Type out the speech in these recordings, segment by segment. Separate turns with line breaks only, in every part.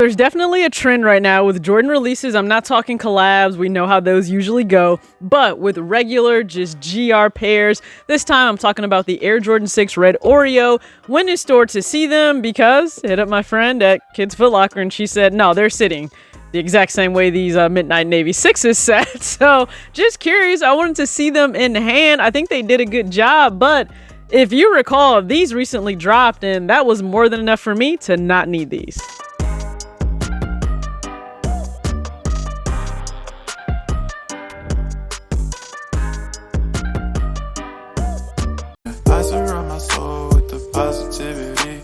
There's definitely a trend right now with Jordan releases. I'm not talking collabs. We know how those usually go. But with regular, just GR pairs, this time I'm talking about the Air Jordan 6 Red Oreo. Went in store to see them because hit up my friend at Kids Foot Locker and she said, no, they're sitting the exact same way these Midnight Navy 6s sat. So just curious. I wanted to see them in hand. I think they did a good job. But if you recall, these recently dropped and that was more than enough for me to not need these.
I surround my soul with the positivity.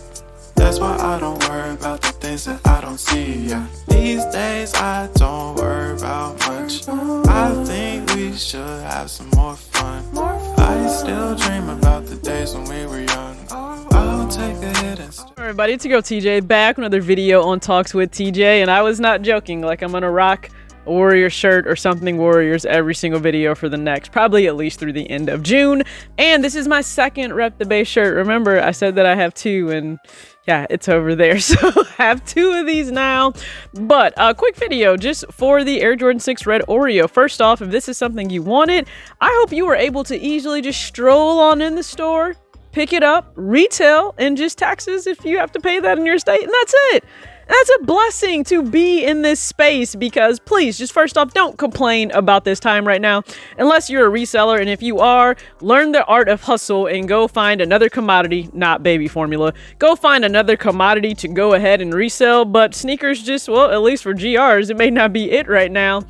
That's why I don't worry about the things that I don't see. Yeah. These days I don't worry about much. I think we should have some more fun. I still dream about the days when we were young. I'll take a hit and
Alright everybody, it's your girl TJ back with another video on Talks with TJ, and I was not joking. Like, I'm gonna rock a Warrior shirt or something Warriors every single video for the next, probably at least through the end of June. And this is my second Rep the Base shirt. Remember, I said that I have two, and yeah, it's over there. So I have two of these now. But a quick video just for the Air Jordan 6 Red Oreo. First off, if this is something you wanted, I hope you were able to easily just stroll on in the store, pick it up, retail, and just taxes if you have to pay that in your state, and that's it. That's a blessing to be in this space because please, just first off, don't complain about this time right now unless you're a reseller. And if you are, learn the art of hustle and go find another commodity, not baby formula. Go find another commodity to go ahead and resell. But sneakers just, well, at least for GRs, it may not be it right now.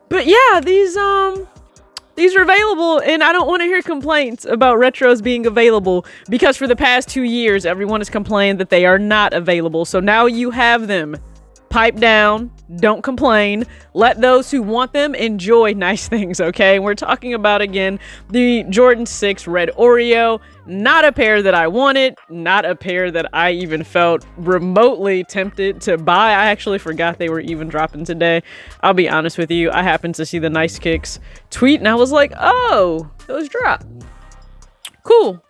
But yeah, these are available, and I don't want to hear complaints about retros being available because for the past 2 years, everyone has complained that they are not available. So now you have them. Pipe down. Don't complain. Let those who want them enjoy nice things, okay? We're talking about, again, the Jordan 6 Red Oreo. Not a pair that I wanted. Not a pair that I even felt remotely tempted to buy. I actually forgot they were even dropping today. I'll be honest with you. I happened to see the Nice Kicks tweet, and I was like, oh, those dropped. Cool.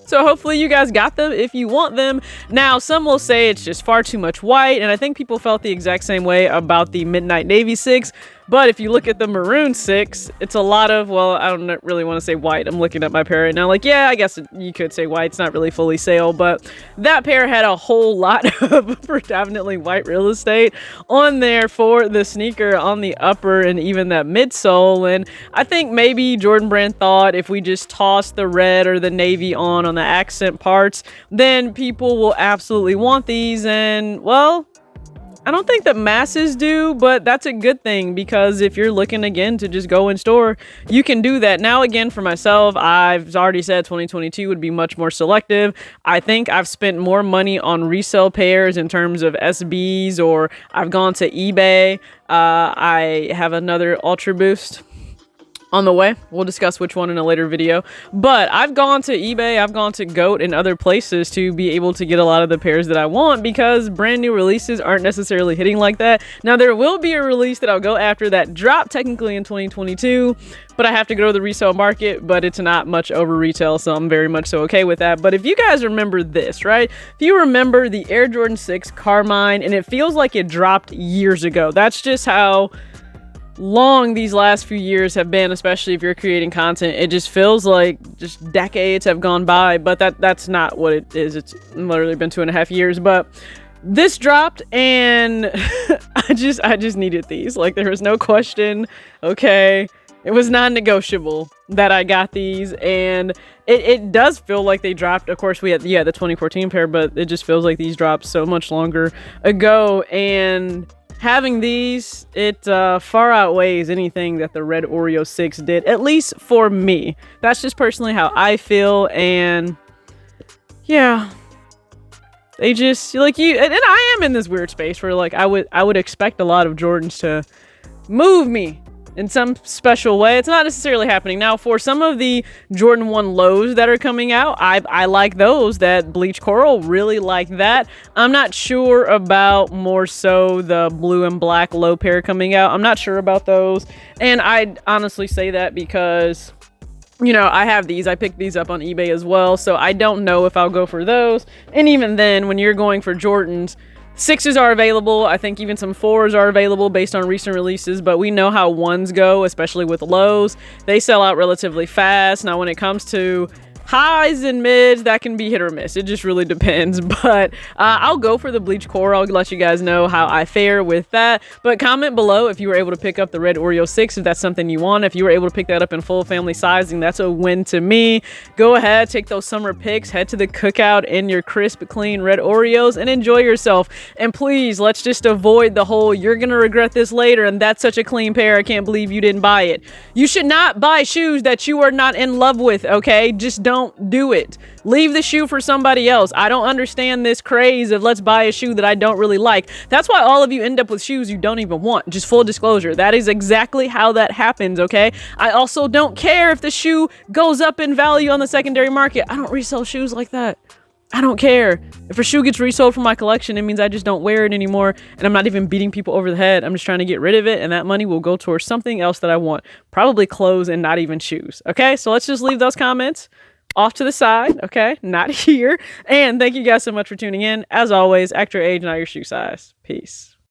So hopefully you guys got them if you want them. Now, some will say it's just far too much white, and I think people felt the exact same way about the Midnight Navy 6. But if you look at the Maroon 6, it's a lot of, well, I don't really want to say white. I'm looking at my pair right now. Like, yeah, I guess you could say white. It's not really fully sale, but that pair had a whole lot of predominantly white real estate on there for the sneaker on the upper and even that midsole. And I think maybe Jordan Brand thought if we just toss the red or the navy on the accent parts, then people will absolutely want these. And, well, I don't think that masses do, but that's a good thing because if you're looking again to just go in store, you can do that. Now, again, for myself, I've already said 2022 would be much more selective. I think I've spent more money on resale pairs in terms of SBs, or I've gone to eBay. I have another Ultra Boost on the way. We'll discuss which one in a later video. But I've gone to eBay, I've gone to GOAT and other places to be able to get a lot of the pairs that I want because brand new releases aren't necessarily hitting like that. Now, there will be a release that I'll go after that dropped technically in 2022, but I have to go to the resale market, but it's not much over retail, so I'm very much so okay with that. But if you guys remember this, right? If you remember the Air Jordan 6 Carmine, and it feels like it dropped years ago. That's just how long these last few years have been, especially if you're creating content. It just feels like just decades have gone by, but that's not what it is. It's literally been 2.5 years, but this dropped and I just needed these. Like, there was no question. Okay, it was non-negotiable that I got these, and it does feel like they dropped. Of course, we had the 2014 pair, but it just feels like these dropped so much longer ago. And having these, it far outweighs anything that the Red Oreo 6 did, at least for me. That's just personally how I feel, and yeah, they just, like, you, and I am in this weird space where, like, I would expect a lot of Jordans to move me in some special way. It's not necessarily happening. Now, for some of the Jordan 1 lows that are coming out, I like those. That bleach coral, really like that. I'm not sure about more so the blue and black low pair coming out. I'm not sure about those. And I honestly say that because, you know, I have these. I picked these up on eBay as well. So I don't know if I'll go for those. And even then, when you're going for Jordans, 6s are available. I think even some 4s are available based on recent releases, but we know how 1s go, especially with lows. They sell out relatively fast. Now, when it comes to highs and mids, that can be hit or miss. It just really depends. But I'll go for the bleach coral. I'll let you guys know how I fare with that. But comment below if you were able to pick up the Red Oreo 6, if that's something you want. If you were able to pick that up in full family sizing, that's a win to me. Go ahead, take those summer pics, head to the cookout in your crisp, clean Red Oreos, and enjoy yourself. And please, let's just avoid the whole, you're going to regret this later, and that's such a clean pair, I can't believe you didn't buy it. You should not buy shoes that you are not in love with, okay? Just don't do it. Leave the shoe for somebody else. I don't understand this craze of let's buy a shoe that I don't really like. That's why all of you end up with shoes you don't even want. Just full disclosure. That is exactly how that happens, okay? I also don't care if the shoe goes up in value on the secondary market. I don't resell shoes like that. I don't care. If a shoe gets resold from my collection, it means I just don't wear it anymore, and I'm not even beating people over the head. I'm just trying to get rid of it, and that money will go towards something else that I want. Probably clothes and not even shoes. Okay, so let's just leave those comments off to the side, okay? Not here. And thank you guys so much for tuning in. As always, act your age, not your shoe size. Peace.